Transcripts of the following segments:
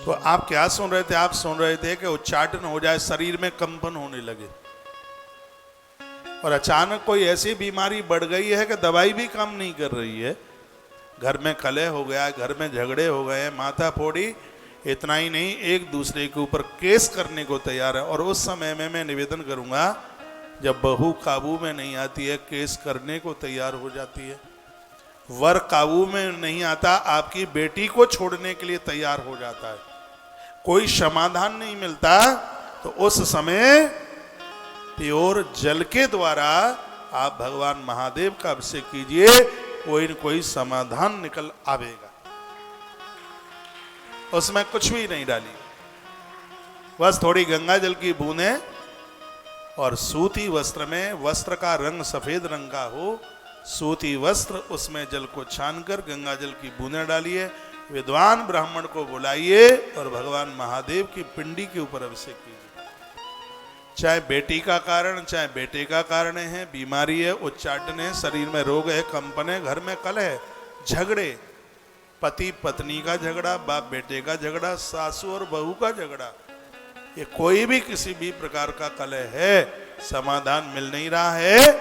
तो आप क्या सुन रहे थे? आप सुन रहे थे कि उच्चाटन हो जाए, शरीर में कंपन होने लगे, और अचानक कोई ऐसी बीमारी बढ़ गई है कि दवाई भी काम नहीं कर रही है। घर में कलह हो गया, घर में झगड़े हो गए, माथा फोड़ी, इतना ही नहीं एक दूसरे के ऊपर केस करने को तैयार है। और उस समय में मैं निवेदन करूंगा, जब बहू काबू में नहीं आती है केस करने को तैयार हो जाती है, वर काबू में नहीं आता आपकी बेटी को छोड़ने के लिए तैयार हो जाता है, कोई समाधान नहीं मिलता, तो उस समय प्योर जल के द्वारा आप भगवान महादेव का अभिषेक कीजिए, कोई न कोई समाधान निकल आवेगा। उसमें कुछ भी नहीं डाली, बस थोड़ी गंगा जल की बूंदें और सूती वस्त्र में, वस्त्र का रंग सफेद रंग का हो, सूती वस्त्र, उसमें जल को छानकर गंगा जल की बूंदें डालिए, विद्वान ब्राह्मण को बुलाइए और भगवान महादेव की पिंडी के ऊपर अभिषेक कीजिए। चाहे बेटी का कारण, चाहे बेटे का कारण है, बीमारी है, उच्चाटन है, शरीर में रोग है, कंपन है, घर में कलह है, झगड़े, पति पत्नी का झगड़ा, बाप बेटे का झगड़ा, सासू और बहू का झगड़ा, ये कोई भी किसी भी प्रकार का कलह है, समाधान मिल नहीं रहा है,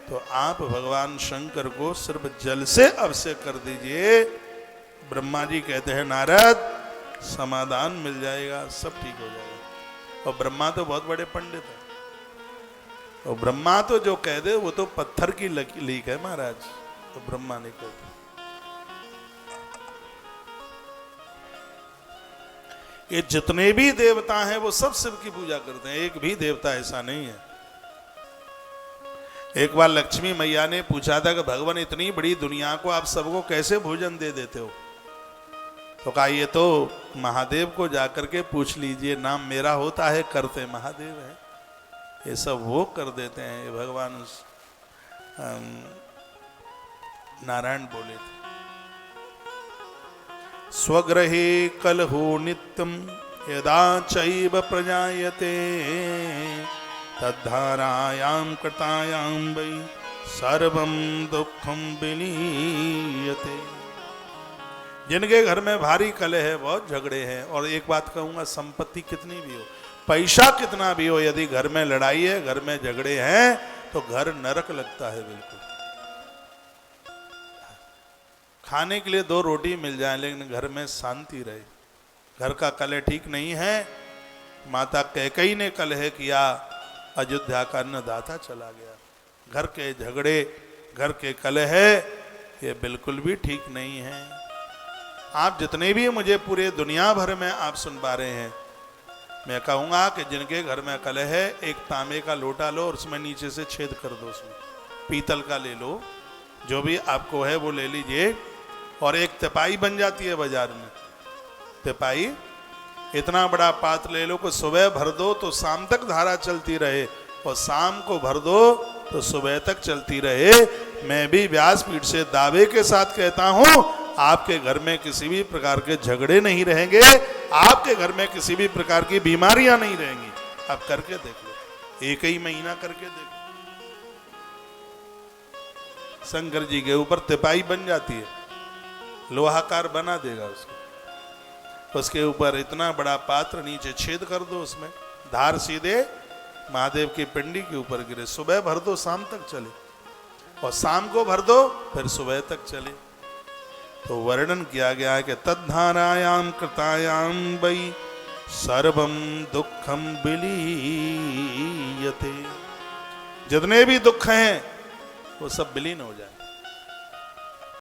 तो आप भगवान शंकर को सिर्फ जल से अभिषेक कर दीजिए। ब्रह्मा जी कहते हैं नारद समाधान मिल जाएगा, सब ठीक हो जाएगा। और ब्रह्मा तो बहुत बड़े पंडित है, और ब्रह्मा तो जो कह दे वो तो पत्थर की लीक है महाराज, तो ब्रह्मा ने कह दिया। ये जितने भी देवता हैं वो सब शिव की पूजा करते हैं, एक भी देवता ऐसा नहीं है। एक बार लक्ष्मी मैया ने पूछा था कि भगवान इतनी बड़ी दुनिया को आप सबको कैसे भोजन दे देते हो? तो कहा ये तो महादेव को जाकर के पूछ लीजिए, नाम मेरा होता है, करते महादेव है, ये सब वो कर देते हैं। ये भगवान नारायण बोले थे, स्वग्रहे कलहो नित्यम यदा चैव प्रजायते तद्धारायां कृतायां वै सर्वं दुःखं विलीयते। जिनके घर में भारी कलह है, बहुत झगड़े हैं, और एक बात कहूंगा, संपत्ति कितनी भी हो, पैसा कितना भी हो, यदि घर में लड़ाई है, घर में झगड़े हैं, तो घर नरक लगता है बिल्कुल। खाने के लिए 2 रोटी मिल जाए लेकिन घर में शांति रहे, घर का कलह ठीक नहीं है। माता कैकेयी ने कलह किया, अयोध्या का अन्नदाता चला गया। घर के झगड़े, घर के कलह ये बिल्कुल भी ठीक नहीं है। आप जितने भी मुझे पूरे दुनिया भर में आप सुन पा रहे हैं, मैं कहूँगा कि जिनके घर में कलह है, एक तांबे का लोटा लो और उसमें नीचे से छेद कर दो, उसमें पीतल का ले लो, जो भी आपको है वो ले लीजिए, और एक तिपाई बन जाती है बाजार में, तिपाई, इतना बड़ा पात्र ले लो, को सुबह भर दो तो शाम तक धारा चलती रहे, और शाम को भर दो तो सुबह तक चलती रहे। मैं भी व्यासपीठ से दावे के साथ कहता हूं, आपके घर में किसी भी प्रकार के झगड़े नहीं रहेंगे, आपके घर में किसी भी प्रकार की बीमारियां नहीं रहेंगी। आप करके देख लो, एक ही महीना करके देख लो, शंकर जी के ऊपर तिपाई बन जाती है, लोहाकार बना देगा उसको, उसके ऊपर इतना बड़ा पात्र, नीचे छेद कर दो, उसमें धार सीधे महादेव की पिंडी के ऊपर गिरे, सुबह भर दो शाम तक चले, और शाम को भर दो फिर सुबह तक चले। तो वर्णन किया गया है कि तद्धारायां कृतायां वै सर्वं दुःखं विलीयते। जितने भी दुख हैं वो सब विलीन हो जाए।